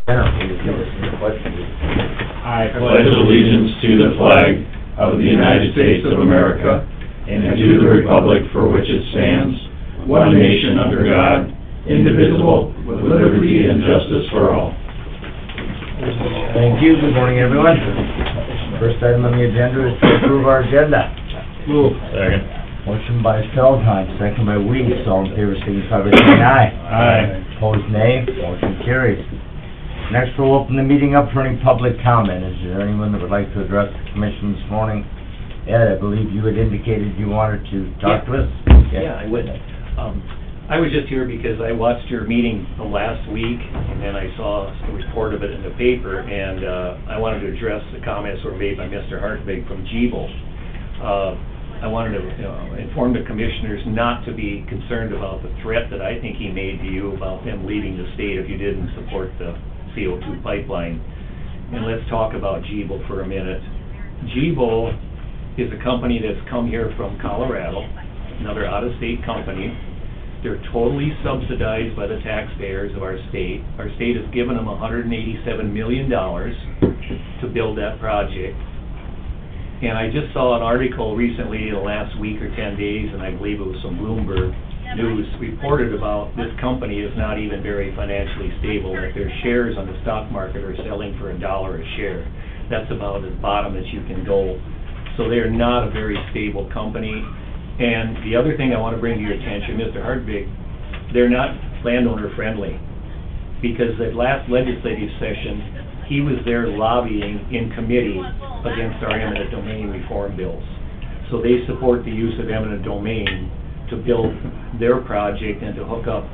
I pledge allegiance to the flag of the United States of America and to the republic for which it stands, one nation under God, indivisible, with liberty and justice for all. Thank you. Good morning, everyone. First item on the agenda is to approve our agenda. Move. Second. Motion by Feldheim, second by Weeks. All in favor, signify by saying aye. Aye. Opposed, nay. Motion carries. Next, we'll open the meeting up for any public comment. Is there anyone that would like to address the commission this morning? Ed, I believe you had indicated you wanted to talk to us? Yeah, I would. I was just here because I watched your meeting from last week, and then I saw a report of it in the paper, and I wanted to address the comments were made by Mr. Hartwig from Giebel. I wanted to inform the commissioners not to be concerned about the threat that I think he made to you about them leaving the state if you didn't support the CO2 pipeline. And let's talk about Giebel for a minute. Giebel is a company that's come here from Colorado, another out-of-state company. They're totally subsidized by the taxpayers of our state. Our state has given them $187 million to build that project. And I just saw an article recently in the last week or 10 days, and I believe it was from Bloomberg News, reported about this company is not even very financially stable, that their shares on the stock market are selling for $1 a share. That's about as bottom as you can go. So they're not a very stable company. And the other thing I want to bring to your attention, Mr. Hartwig, they're not landowner friendly. Because at last legislative session, he was there lobbying in committee against our eminent domain reform bills. So they support the use of eminent domain to build their project and to hook up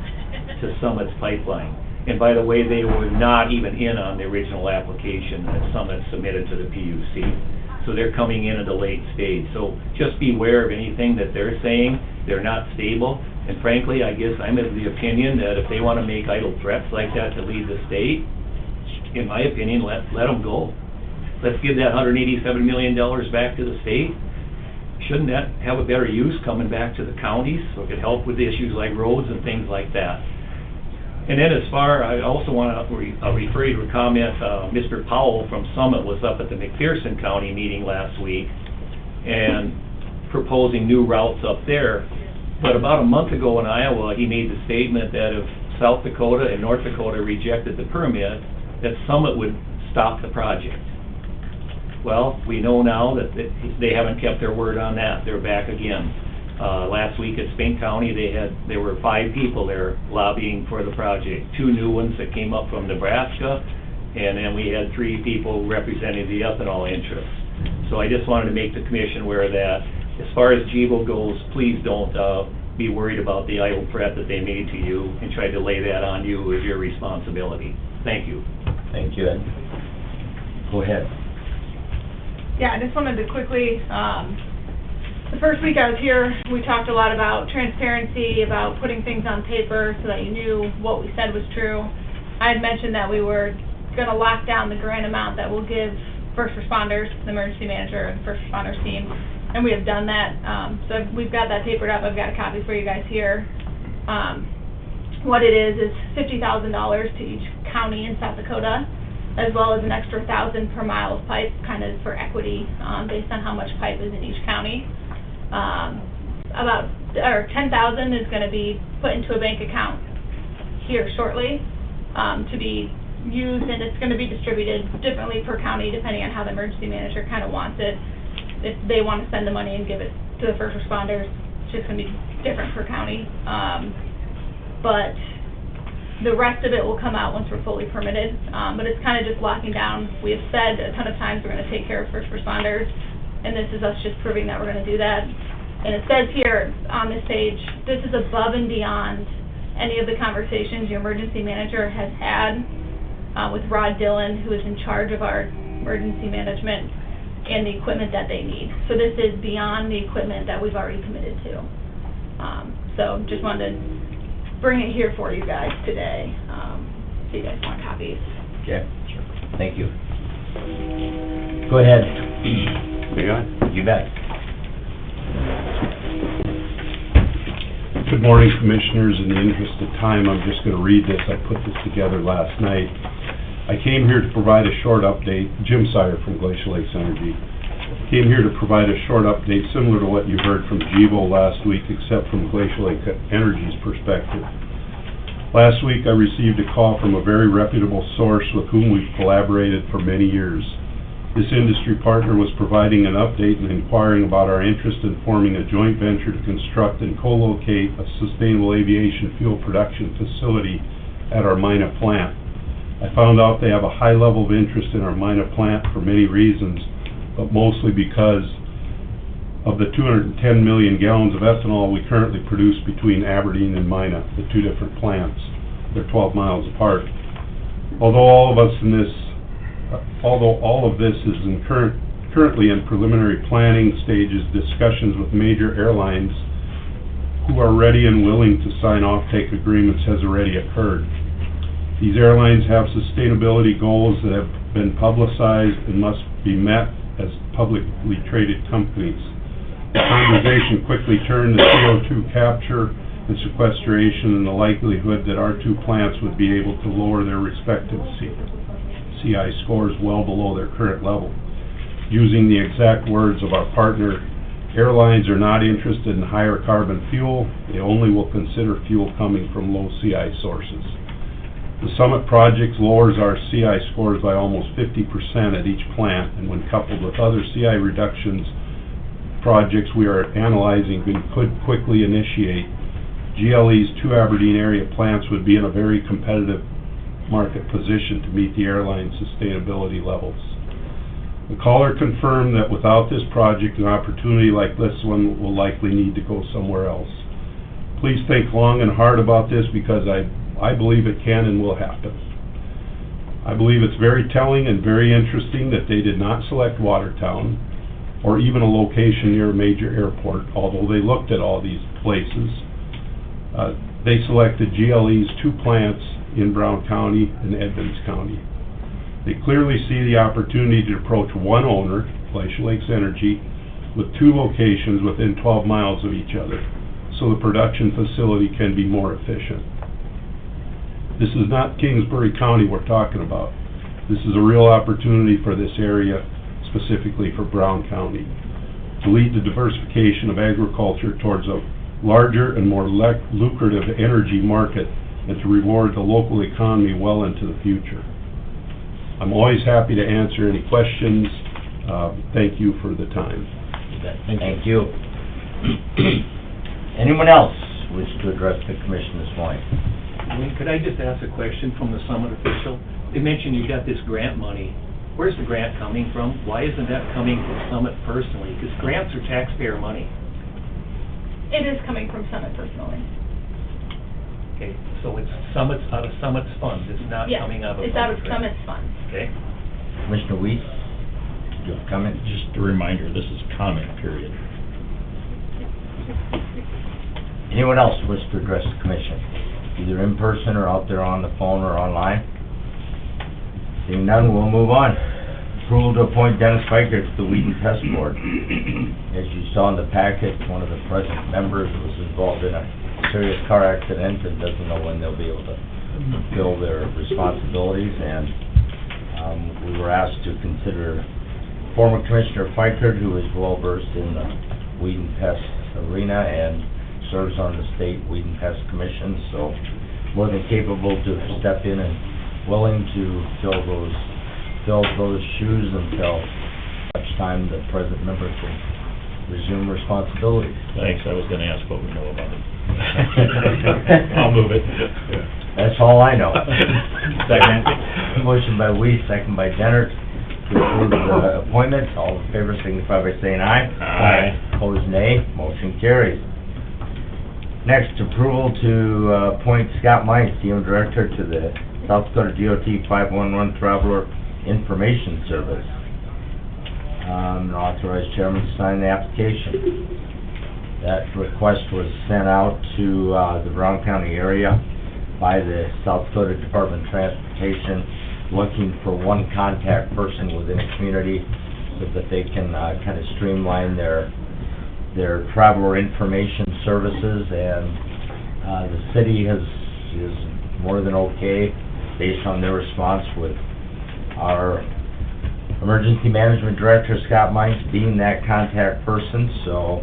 to Summit's pipeline. And by the way, they were not even in on the original application that Summit submitted to the PUC. So they're coming in at a late stage. So just beware of anything that they're saying. They're not stable. And frankly, I guess I'm of the opinion that if they want to make idle threats like that to lead the state, in my opinion, let them go. Let's give that $187 million back to the state. Shouldn't that have a better use coming back to the counties so it could help with issues like roads and things like that? And then I also want to refer you to a comment, Mr. Powell from Summit was up at the McPherson County meeting last week and proposing new routes up there. But about a month ago in Iowa, he made the statement that if South Dakota and North Dakota rejected the permit, that Summit would stop the project. Well, we know now that they haven't kept their word on that. They're back again. Last week at Spink County, there were 5 people there lobbying for the project. 2 new ones that came up from Nebraska, and then we had 3 people representing the ethanol interests. So I just wanted to make the commission aware of that. As far as Giebel goes, please don't be worried about the idle threat that they made to you and try to lay that on you as your responsibility. Thank you. Thank you, Ed. Go ahead. Yeah, I just wanted to quickly, the first week I was here, we talked a lot about transparency, about putting things on paper so that you knew what we said was true. I had mentioned that we were going to lock down the grant amount that we'll give first responders, the emergency manager and first responders team, and we have done that. So we've got that papered up. I've got a copy for you guys here. What it is $50,000 to each county in South Dakota, as well as an extra $1,000 per mile of pipe, kind of for equity, based on how much pipe is in each county. $10,000 is going to be put into a bank account here shortly to be used, and it's going to be distributed differently per county depending on how the emergency manager kind of wants it. If they want to send the money and give it to the first responders, it's just going to be different per county. But the rest of it will come out once we're fully permitted, but it's kind of just locking down. We have said a ton of times we're going to take care of first responders, and this is us just proving that we're going to do that. And it says here on this page, this is above and beyond any of the conversations your emergency manager has had with Rod Dillon, who is in charge of our emergency management and the equipment that they need. So this is beyond the equipment that we've already committed to. So just wanted to bring it here for you guys today, so you guys want copies. Okay, sure. Thank you. Go ahead. You bet. Good morning, Commissioners. In the interest of time, I'm just going to read this. I put this together last night. I came here to provide a short update. Jim Sire from Glacial Lakes Energy. Came here to provide a short update similar to what you heard from Gevo last week, except from Glacial Lake Energy's perspective. Last week, I received a call from a very reputable source with whom we've collaborated for many years. This industry partner was providing an update and inquiring about our interest in forming a joint venture to construct and co-locate a sustainable aviation fuel production facility at our Mina plant. I found out they have a high level of interest in our Mina plant for many reasons, but mostly because of the 210 million gallons of ethanol we currently produce between Aberdeen and Mina, the two different plants. They're 12 miles apart. Although all of this is currently in preliminary planning stages, discussions with major airlines who are ready and willing to sign offtake agreements has already occurred. These airlines have sustainability goals that have been publicized and must be met as publicly traded companies. The conversation quickly turned to CO2 capture and sequestration and the likelihood that our two plants would be able to lower their respective CI scores well below their current level. Using the exact words of our partner, airlines are not interested in higher carbon fuel. They only will consider fuel coming from low CI sources. The Summit project lowers our CI scores by almost 50% at each plant, and when coupled with other CI reductions projects we are analyzing and could quickly initiate, GLE's two Aberdeen area plants would be in a very competitive market position to meet the airline's sustainability levels. The caller confirmed that without this project, an opportunity like this one will likely need to go somewhere else. Please think long and hard about this because I believe it can and will happen. I believe it's very telling and very interesting that they did not select Watertown or even a location near a major airport, although they looked at all these places. They selected GLE's two plants in Brown County and Edmonds County. They clearly see the opportunity to approach one owner, Glacial Lakes Energy, with two locations within 12 miles of each other, so the production facility can be more efficient. This is not Kingsbury County we're talking about. This is a real opportunity for this area, specifically for Brown County, to lead the diversification of agriculture towards a larger and more lucrative energy market and to reward the local economy well into the future. I'm always happy to answer any questions. Thank you for the time. Thank you. Anyone else wish to address the commission this morning? Wayne, could I just ask a question from the Summit official? They mentioned you got this grant money. Where's the grant coming from? Why isn't that coming from Summit personally? Because grants are taxpayer money. It is coming from Summit personally. Okay, so it's Summit's, out of Summit's funds, it's not Yes, coming out of it's out of Summit's grant. Summit's funds. Okay. Commissioner Weiss, do you have a comment? Just a reminder, this is comment period. Anyone else wish to address the commission, either in person or out there on the phone or online? Seeing none, we'll move on. Approval to appoint Dennis Fiker to the Weed and Pest Board. As you saw in the packet, one of the present members was involved in a serious car accident and doesn't know when they'll be able to fulfill their responsibilities, and we were asked to consider former Commissioner Fiker, who is well versed in the weed and pest arena and serves on the state Weed and Pest Commission, so more than capable to step in and willing to fill those shoes until such time the present member can resume responsibilities. Thanks, I was gonna ask what we know about it. I'll move it. That's all I know. Second. Motion by Weiss, second by Dennert, to approve the appointments. All in favor signify by saying aye. Aye. Opposed, nay. Motion carries. Next, approval to appoint Scott Mice, DM Director, to the South Dakota DOT 511 Traveler Information Service. And authorize chairman to sign the application. That request was sent out to the Brown County area by the South Dakota Department of Transportation, looking for one contact person within a community so that they can kind of streamline their traveler information services, and the city is more than okay based on their response with Our Emergency Management Director, Scott Mines, being that contact person, so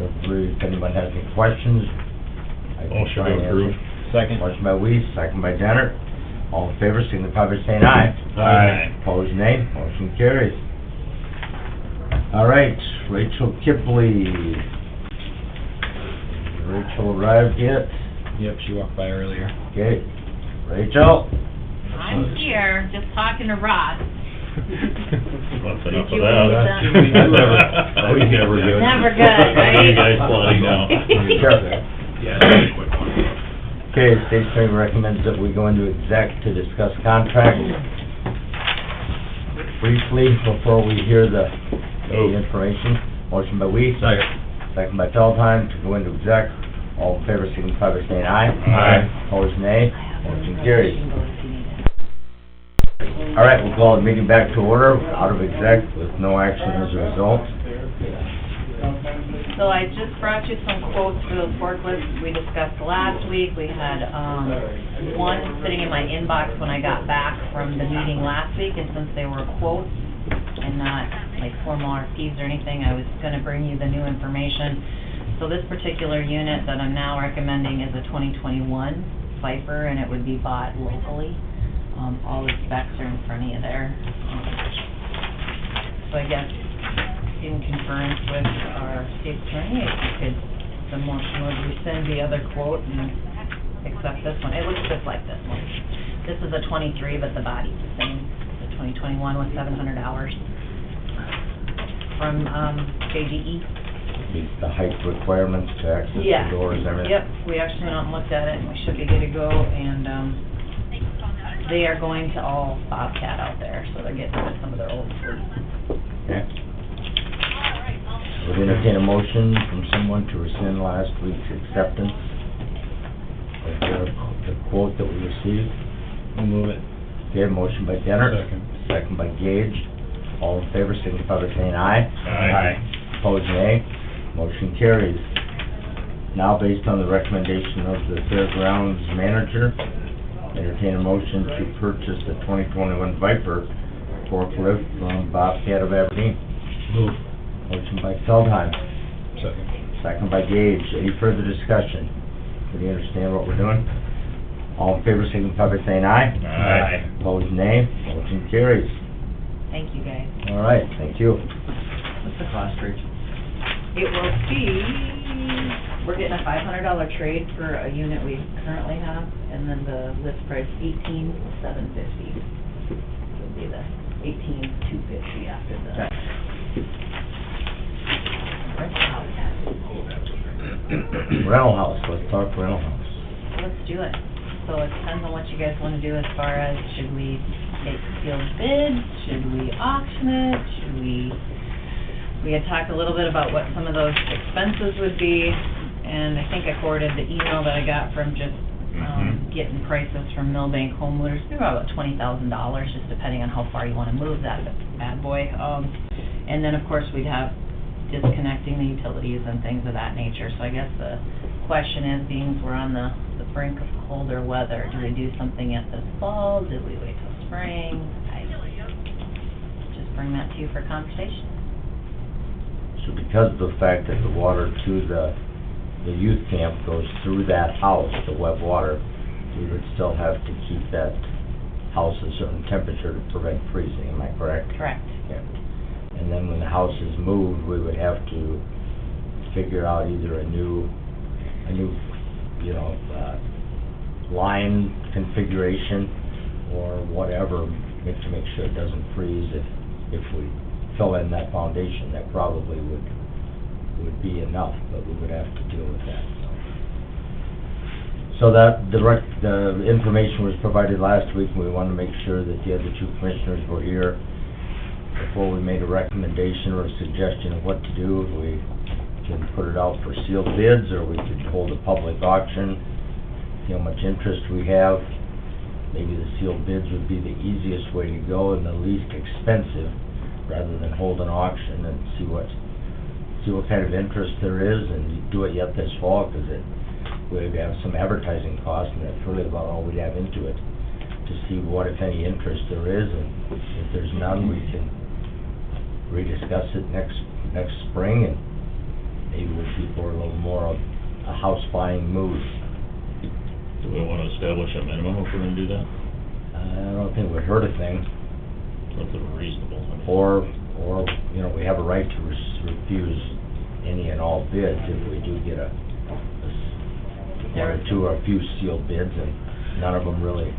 if anyone has any questions, I can Motion try to and approve. answer. Second. Motion by Weiss, second by Denner. All in favor, signify by saying aye. Aye. Opposed, nay. Motion carries. All right, Rachel Kipley. Rachel arrived yet? Yep, she walked by earlier. Okay. Rachel? I'm here, just talking to Ross. That's Did enough you of read that. that? Always never good. Never good, right? You guys plotting now. Yeah, just a quick one. Okay, State Attorney recommends that we go into exec to discuss contracts. Briefly, before we hear the information, motion by Weiss. Second by Feldheim to go into exec. All in favor, signify by saying aye. Aye. Opposed, nay. Motion carries. All right, we'll call the meeting back to order, out of exec, with no action as a result. So I just brought you some quotes for those forklifts we discussed last week. We had, one sitting in my inbox when I got back from the meeting last week, and since they were quotes and not like formal RFPs or anything, I was gonna bring you the new information. So this particular unit that I'm now recommending is a 2021 Viper, and it would be bought locally. All the specs are in front of you there. So I guess in concurrence with our state attorney, if you could, the motion would rescind the other quote and accept this one. It looks just like this one. This is a 23, but the body's the same. The 2021 with 700 hours from JDE. Meets the height requirements to access Yeah. the doors and everything. Yep, we actually went out and looked at it, and we should be good to go, and, they are going to all Bobcat out there, so they're getting rid of some of their old fleet. Okay. Would entertain a motion from someone to rescind last week's acceptance of the quote that we received. I'll move it. Okay, motion by Denner. Second. Second by Gage. All in favor, signify by saying aye. Aye. Opposed, nay. Motion carries. Now, based on the recommendation of the fairgrounds manager, entertain a motion to purchase the 2021 Viper forklift from Bobcat of Aberdeen. Move. Motion by Feldheim, Second. second by Gage. Any further discussion? Do you understand what we're doing? All in favor, signify by saying aye. Aye. Opposed, nay. Motion carries. Thank you, guys. All right, thank you. What's the cost, Rachel? It will be, we're getting a $500 trade for a unit we currently have, and then the list price $18,750. Would be the $18,250 after the. Rental house, let's talk rental house. Let's do it. So it depends on what you guys wanna do as far as, should we take sealed bids, should we auction it, should we had talked a little bit about what some of those expenses would be, and I think I forwarded the email that I got from just, getting prices from Millbank Home Loaders. They're about $20,000, just depending on how far you wanna move that bad boy. And then, of course, we'd have disconnecting the utilities and things of that nature. So I guess the question is, being we're on the brink of colder weather, do we do something at this fall? Do we wait till spring? I just bring that to you for conversation. So because of the fact that the water to the youth camp goes through that house, the wet water, we would still have to keep that house a certain temperature to prevent freezing, am I correct? Correct. Yeah. And then when the house is moved, we would have to figure out either a new, you know, line configuration or whatever, to make sure it doesn't freeze if we fill in that foundation. That probably would be enough, but we would have to deal with that, so. So that, the information was provided last week, and we wanted to make sure that the other two commissioners were here before we made a recommendation or a suggestion of what to do. We can put it out for sealed bids, or we could hold a public auction, see how much interest we have. Maybe the sealed bids would be the easiest way to go and the least expensive, rather than hold an auction and see what kind of interest there is, and do it yet this fall, because we have some advertising costs, and that's really about all we have into it, to to see what, if any, interest there is, and if there's none, we can rediscuss it next spring, and maybe with people are a little more of a house buying mood. Do we wanna establish a minimum if we're gonna do that? I don't think it would hurt a thing, Something reasonable. I mean. or, you know, we have a right to refuse any and all bids if we do get one or two or a few sealed bids, and none of them really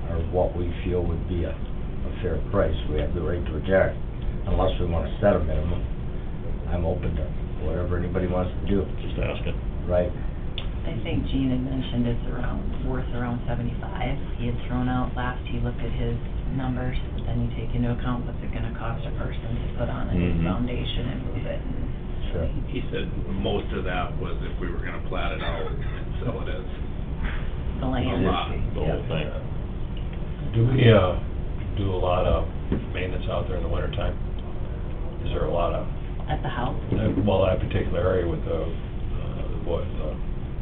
are what we feel would be a fair price. We have the right to reject, unless we wanna set a minimum. I'm open to whatever anybody wants to do, Just asking. right? I think Gene had mentioned it's worth around 75. He had thrown out last, he looked at his numbers, but then you take into account what's it gonna cost a person to put on a new Mhm. foundation and move it. Sure. He said most of that was if we were gonna plat it out and sell it as The a land. lot. The whole thing. Do we, do a lot of maintenance out there in the wintertime? Is there a lot of, At the house. well, that particular area with the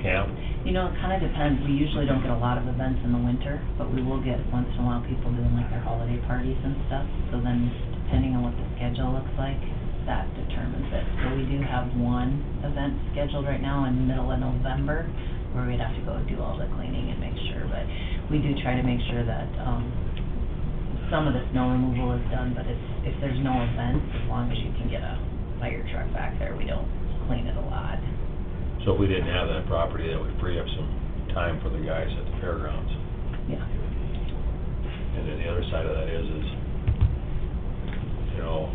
camp? You know, it kinda depends. We usually don't get a lot of events in the winter, but we will get once in a while people doing like their holiday parties and stuff. So then, depending on what the schedule looks like, that determines it. So we do have one event scheduled right now in the middle of November, where we'd have to go do all the cleaning and make sure, but we do try to make sure that, some of the snow removal is done, but if there's no event, as long as you can get a fire truck back there, we don't clean it a lot. So if we didn't have that property, that would free up some time for the guys at the fairgrounds. Yeah. And then the other side of that is, you know,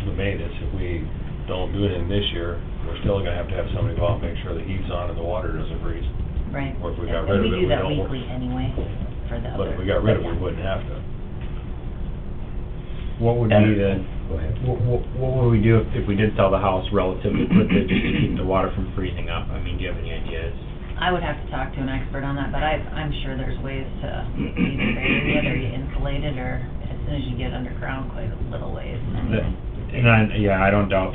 the maintenance, if we don't do anything this year, we're still gonna have to have somebody go out and make sure the heat's on and the water doesn't freeze. Right. Or if we got And rid of we it, do we that don't- weekly anyway for the other. But if we got rid of it, we wouldn't have to. What would And- be the, Go ahead. what would we do if we did sell the house relatively quickly, just to keep the water from freezing up? I mean, do you have any ideas? I would have to talk to an expert on that, but I'm sure there's ways to either bury it or you insulate it, or as soon as you get underground, quite a little ways. And I don't doubt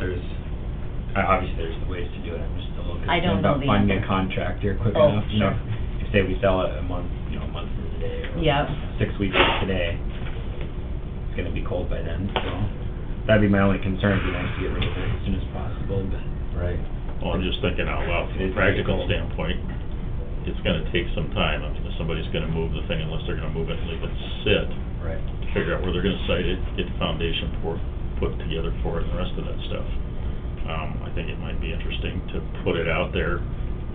obviously there's ways to do it, I'm just a little I don't concerned know about the finding a answer. contractor quick Oh, enough, you know? sure. If say we sell it a month from today, or Yep. 6 weeks from today, it's gonna be cold by then, so that'd be my only concern, it'd be nice to get rid of it as soon as possible, but. Right. Well, I'm just thinking out loud from a practical standpoint, it's gonna take some time. I mean, if somebody's gonna move the thing, unless they're gonna move it and leave it sit, Right. to figure out where they're gonna site it, get the foundation put together for it and the rest of that stuff. I think it might be interesting to put it out there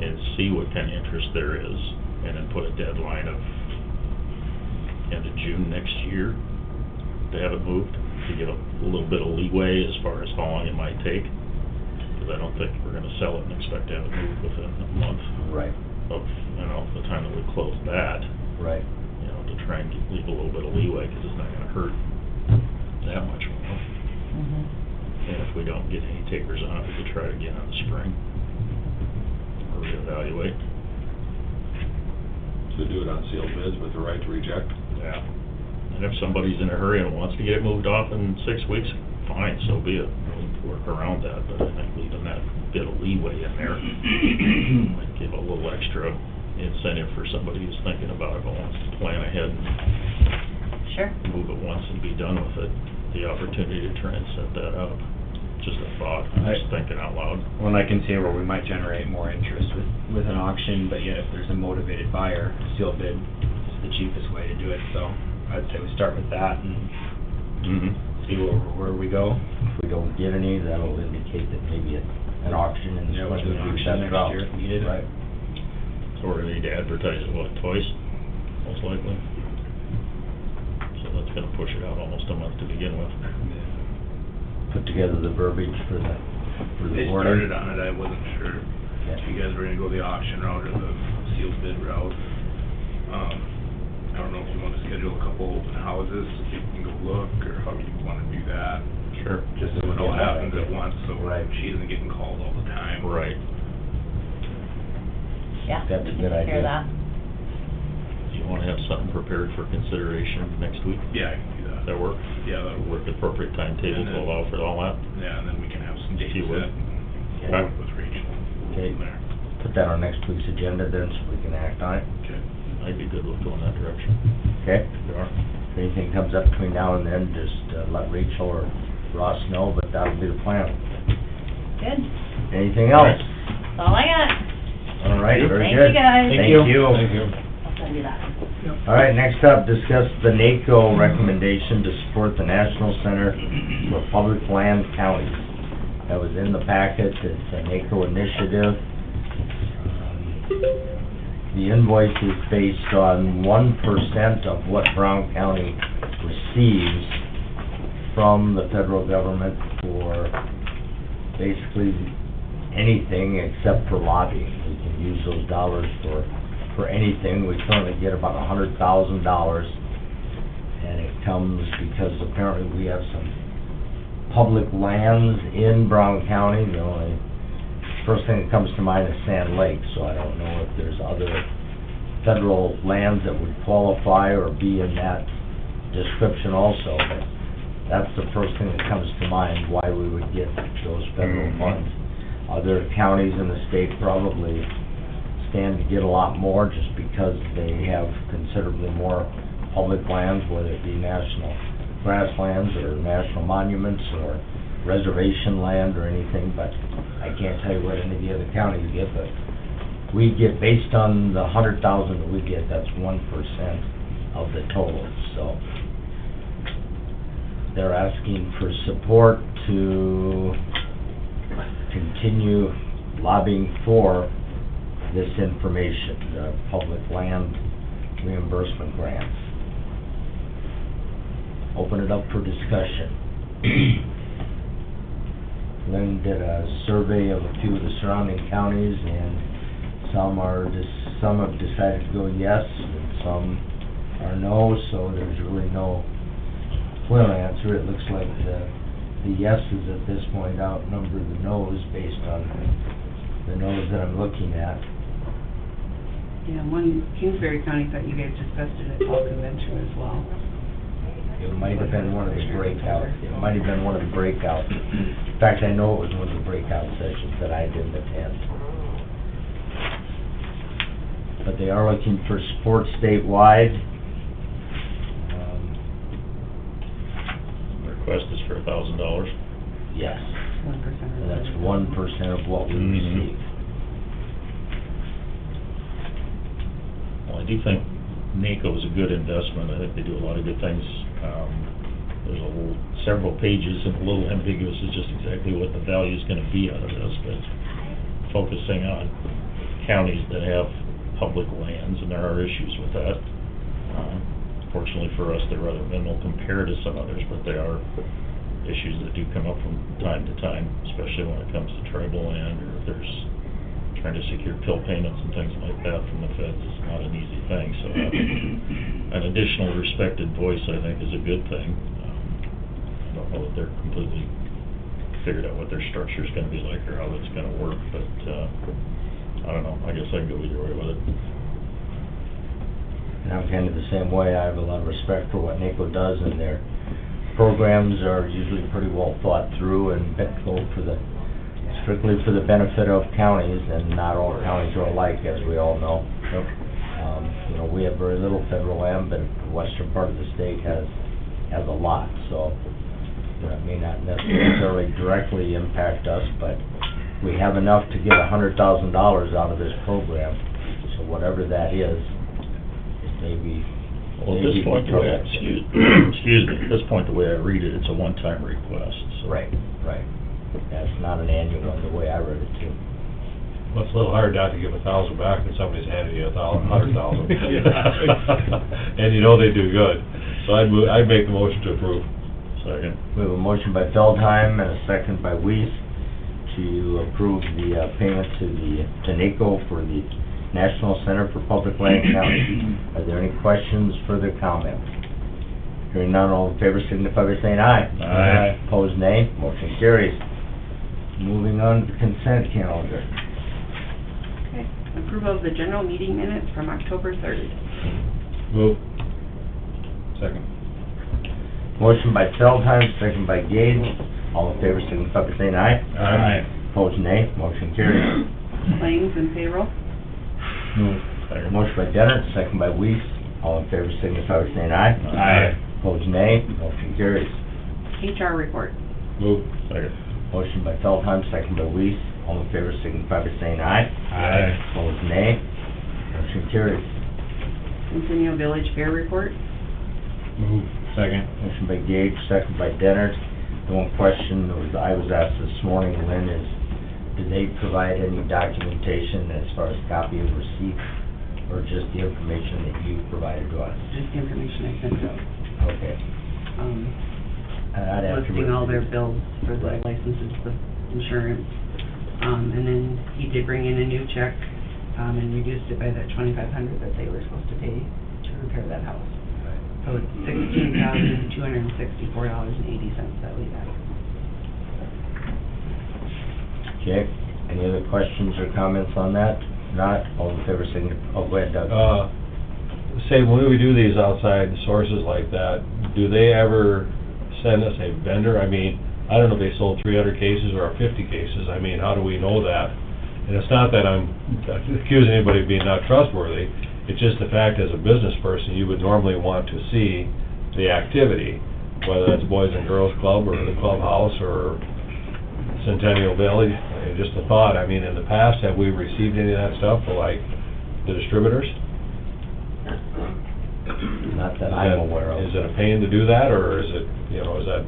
and see what kind of interest there is, and then put a deadline of end of June next year to have it moved, to give a little bit of leeway as far as how long it might take. Because I don't think we're gonna sell it and expect to have it moved within a month Right, of, the time that we close that, right. to try and leave a little bit of leeway, because it's not gonna hurt that much more. Mhm. And if we don't get any takers on it, we could try it again in the spring, or reevaluate. To do it on sealed bids with the right to reject? Yeah. And if somebody's in a hurry and wants to get it moved off in 6 weeks, fine, so be it. We'll work around that, but I think leaving that bit of leeway in there might give a little extra incentive for somebody who's thinking about it, but wants to plan ahead and Sure. move it once and be done with it, the opportunity to try and set that up. Just a thought, I'm just thinking out loud. Well, I can see where we might generate more interest with an auction, but yet if there's a motivated buyer, sealed bid is the cheapest way to do it, so I'd say we start with that and Mm-hmm. see where we go. If we don't get any, that'll indicate that maybe an auction in the Yeah, we'll spring do an would be auction better next out. year if needed. Right. So we're gonna need to advertise it, what, twice, most likely? So that's gonna push it out almost a month to begin with. Put together the verbiage for the They wording. started on it, I wasn't sure Yeah. if you guys were gonna go the auction route or the sealed bid route. I don't know if you wanna schedule a couple open houses so people can go look, or how you wanna do that. Sure. Just so it all happens at once, so Right. she isn't getting called all the time. Right. Yeah. That's a we can good take care of idea. that. Do you wanna have something prepared for consideration next week? Yeah, I can do that. That work? Yeah, that'll work. Work appropriate timetable And to then- allow for all that? Yeah, and then we can have some dates you would. set and Okay. work with Rachel Okay. from there. Put that on next week's agenda then, so we can act on it. Okay. I'd be good with going that direction. Okay? Sure. If anything comes up between now and then, just let Rachel or Ross know, but that'll be the plan. Good. Anything else? That's all I got. All right, very Thank good. you, guys. Thank you. Thank you. I'll send you that. All right, next up, discuss the NACO recommendation to support the National Center for Public Land Counties. That was in the packet, it's a NACO initiative. The invoice is based on 1% of what Brown County receives from the federal government for basically anything except for lobbying. We can use those dollars for anything. We currently get about $100,000, and it comes because apparently we have some public lands in Brown County. The only first thing that comes to mind is Sand Lake, so I don't know if there's other federal lands that would qualify or be in that description also, but that's the first thing that comes to mind, why we would get those federal funds. Other counties in the state probably stand to get a lot more just because they have considerably more public lands, whether it be national grasslands or national monuments or reservation land or anything, but I can't tell you what any of the other counties get, but we get, based on the 100,000 that we get, that's 1% of the total, so they're asking for support to continue lobbying for this information, the public land reimbursement grants. Open it up for discussion. Lynn did a survey of a few of the surrounding counties, and some have decided to go yes, and some are no, so there's really no clear answer. It looks like the yeses at this point outnumber the noes based on the noes that I'm looking at. Yeah, Kingsbury County thought you guys discussed it at fall convention as well. It might have been one of the breakouts. In fact, I know it was one of the breakout sessions that I didn't attend. But they are looking for support statewide. Request is for $1,000. Yes, 1%. and that's 1% of what we receive. Well, I do think NACO is a good investment. I think they do a lot of good things. There's several pages and a little ambiguous as just exactly what the value is going to be out of this, but focusing on counties that have public lands, and there are issues with that. Fortunately for us, they're rather minimal compared to some others, but they are issues that do come up from time to time, especially when it comes to tribal land, or if there's trying to secure pill payments and things like that from the feds. It's not an easy thing, so an additional respected voice, I think, is a good thing. I don't know that they're completely figured out what their structure is going to be like or how that's going to work, but I don't know. I guess I can go either way with it. And I'm kind of the same way. I have a lot of respect for what NACO does, and their programs are usually pretty well thought through and go for strictly for the benefit of counties, and not all counties are alike, as we all know. You know, we have very little federal land, but the western part of the state has a lot, so that may not necessarily directly impact us, but we have enough to get $100,000 out of this program, so whatever that is, maybe. Well, at this point, the way excuse me, at this point, the way I read it, it's a one-time request, so. Right. That's not an annual one, the way I read it too. Well, it's a little hard not to give 1,000 back when somebody's handing you 100,000. And you know they do good. So I'd make the motion to approve. Second. We have a motion by Feldheim and a second by Weiss to approve the payment to NACO for the National Center for Public Land Counties. Are there any questions, further comments? Hearing none, all in favor signify by saying aye. Aye. Opposed, nay. Motion carries. Moving on to the consent calendar. Okay, approval of the general meeting minutes from October 3rd. Move. Second. Motion by Feldheim, second by Gage. All in favor signify by saying aye. Aye. Opposed, nay. Motion carries. Claims and payroll. Move. Second. Motion by Dennett, second by Weiss. All in favor signify by saying aye. Aye. Opposed, nay. Motion carries. HR report. Move. Second. Motion by Feldheim, second by Weiss. All in favor signify by saying aye. Aye. Opposed, nay. Motion carries. Centennial Village Fair report. Move. Second. Motion by Gage, second by Dennett. The one question that I was asked this morning, Lynn, is do they provide any documentation as far as copy of receipt, or just the information that you provided to us? Just the information I sent out. Okay. I'd have to Listing all their bills for the Right. licenses, the insurance. And then he did bring in a new check, and reduced it by that $2,500 that they were supposed to pay to repair that house. So it's $16,264.80 that we got. Okay, any other questions or comments on that? Not, all in favor, signify, oh, go ahead, Doug. Say, when we do these outside sources like that, do they ever send us a vendor? I mean, I don't know if they sold 300 cases or 50 cases. I mean, how do we know that? And it's not that I'm accusing anybody of being not trustworthy. It's just the fact, as a business person, you would normally want to see the activity, whether that's Boys and Girls Club or the clubhouse or Centennial Village. I mean, just a thought. I mean, in the past, have we received any of that stuff for, like, the distributors? Not that I'm aware of. Is it a pain to do that, or is it, you know, is that...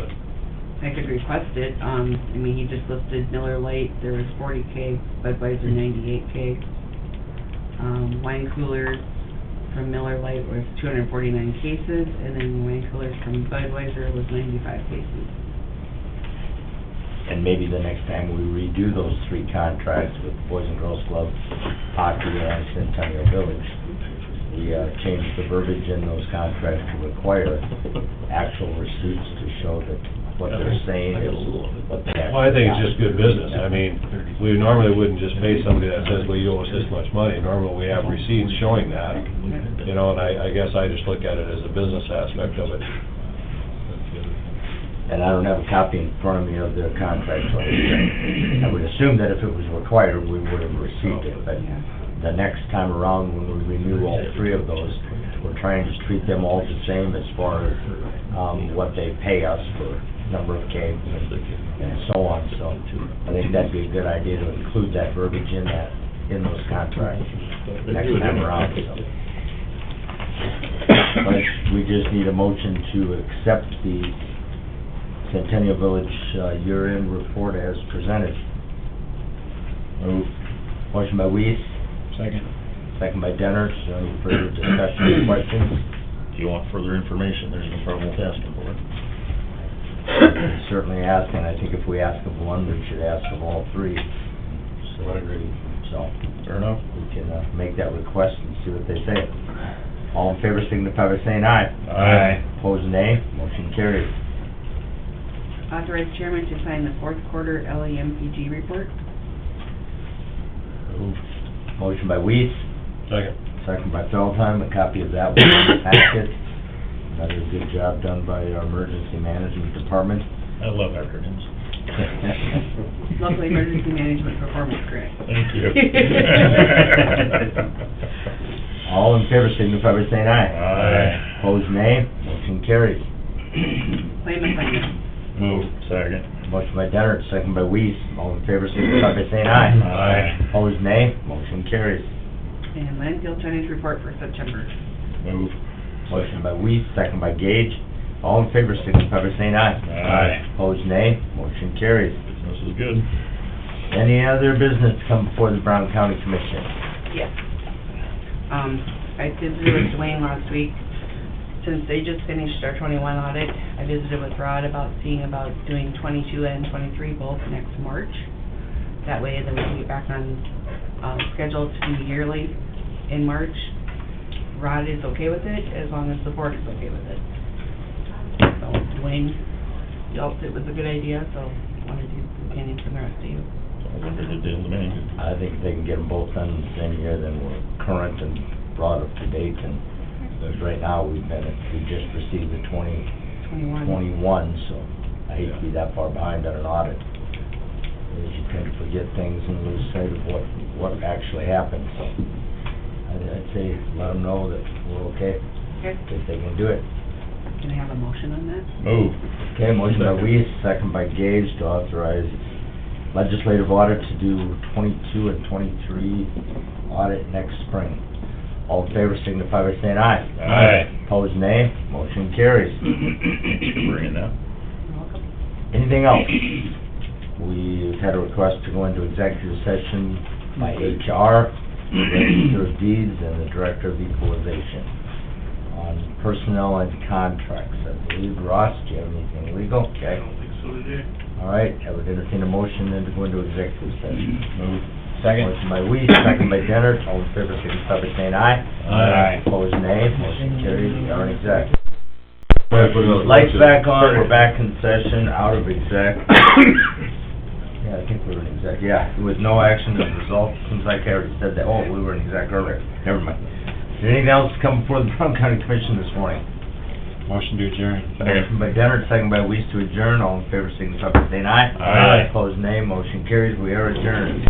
I could request it. I mean, he just listed Miller Lite, there was 40K, Budweiser 98K. Wine coolers from Miller Lite was 249 cases, and then wine coolers from Budweiser was 95 cases. And maybe the next time we redo those three contracts with Boys and Girls Club, Hockey, and Centennial Village, we change the verbiage in those contracts to require actual receipts to show that what they're saying is what they actually Well, I think it's got. just good business. I mean, we normally wouldn't just pay somebody that says, well, you owe us this much money. Normally, we have receipts showing that, you know, and I guess I just look at it as a business aspect of it. And I don't have a copy in front of me of their contract, so I would assume that if it was required, we would have received it, but the next time around, when we renew all three of those, we're trying to treat them all the same as far as, what they pay us for number of kegs and so on, so I think that'd be a good idea to include that verbiage in those contracts next time around, so. But we just need a motion to accept the Centennial Village, year-end report as presented. Motion by Weiss. Second. Second by Denner. Is there any further discussion or questions? If you want further information, there's no problem with asking for it. Certainly ask, and I think if we ask of one, we should ask of all three. So I agree. So, Fair enough. we can, make that request and see what they say. All in favor signify by saying aye. Aye. Opposed, nay. Motion carries. Authorize chairman to sign the fourth quarter LEMPG report. Motion by Weiss. Second. Second by Feldheim, a copy of that was in the packet. Another good job done by our emergency management department. I love acronyms. Local Emergency Management Performance Grant. Thank you. All in favor signify by saying aye. Aye. Opposed, nay. Motion carries. Claim assignment. Move. Second. Motion by Denner, second by Weiss. All in favor signify by saying aye. Aye. Opposed, nay. Motion carries. And landfill tonnage report for September. Move. Motion by Weiss, second by Gage. All in favor signify by saying aye. Aye. Opposed, nay. Motion carries. This is good. Any other business to come before the Brown County Commission? Yes. I visited with Dwayne last week. Since they just finished our 21 audit, I visited with Rod about doing 22 and 23 both next March. That way, then we can get back on, schedule to do yearly in March. Rod is okay with it, as long as the board is okay with it. So Dwayne felt it was a good idea, so wanted to opinion from the rest of you. Sounds like a good deal to me. I think if they can get them both done in the same year, then we're current and brought up to date, and right now, we just received the 2021, 21. so I hate to be that far behind on an audit. As you tend to forget things and lose sight of what actually happened, so I'd say, let them know that we're okay, Okay, if they can do it. can I have a motion on that? Move. Okay, motion by Weiss, second by Gage to authorize legislative audit to do 22 and 23 audit next spring. All in favor signify by saying aye. Aye. Opposed, nay. Motion carries. Bring it up. You're welcome. Anything else? We've had a request to go into executive session by HR, Register of Deeds, and the Director of Equalization on personnel and contracts. I believe, Ross, do you have anything legal? I Okay. don't think so today. All right, I would entertain a motion then to go into executive session. Move. Second. Motion by Weiss, second by Denner, all in favor, signify by saying aye. Aye. Opposed, nay. Motion carries, we are in exec. Lights back on, we're back in session, out of exec. Yeah, I think we were in exec, yeah, with no action as a result, seems like I already said that, oh, we were in exec earlier, never mind. Is there anything else to come before the Trumbull County Commission this morning? Motion to adjourn. Motion by Denner, second by Weiss to adjourn, all in favor, signify by saying aye. Aye. Opposed, nay, motion carries, we are adjourned.